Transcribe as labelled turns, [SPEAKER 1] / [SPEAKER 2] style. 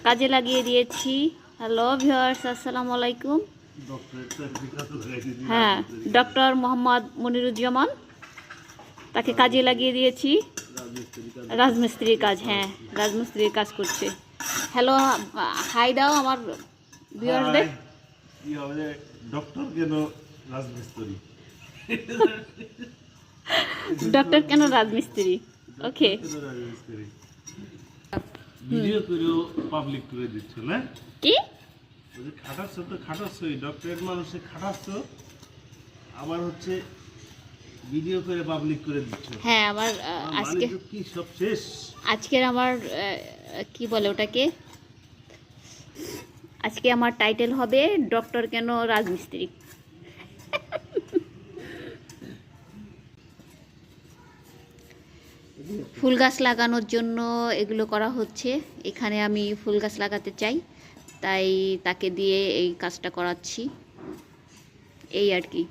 [SPEAKER 1] কাজে লাগিয়ে দিয়েছি। হ্যালো ভিউয়ার্স, আসসালামু আলাইকুম। হ্যাঁ, ডক্টর মোহাম্মদ মনিরুজ্জামান, তাকে কাজে লাগিয়ে দিয়েছি। রাজমিস্ত্রির কাজ, হ্যাঁ রাজমিস্ত্রির কাজ করছে। হ্যালো, হাই দাও আমার ভিউয়ার্সদের।
[SPEAKER 2] কি হবে ডক্টর কেন রাজমিস্ত্রি?
[SPEAKER 1] ডক্টর কেন রাজমিস্ত্রি? ওকে,
[SPEAKER 2] ভিডিও করেও পাবলিক করে দিচ্ছ না?
[SPEAKER 1] কি
[SPEAKER 2] খাটাচ্ছ তো খাটাচ্ছই, ডক্টরেট মানুষে খাটাচ্ছ, আবার হচ্ছে ভিডিও করে পাবলিক করে দিচ্ছ।
[SPEAKER 1] হ্যাঁ, আমার আজকে
[SPEAKER 2] কি সব শেষ?
[SPEAKER 1] আজকের আমার কি বলে ওটাকে, আজকে আমার টাইটেল হবে ডক্টর কেন রাজমিস্ত্রি। ফুল গাছ লাগানোর জন্য এগুলো করা হচ্ছে। এখানে আমি ফুল গাছ লাগাতে চাই, তাই তাকে দিয়ে এই কাজটা করাচ্ছি, এই আর কি।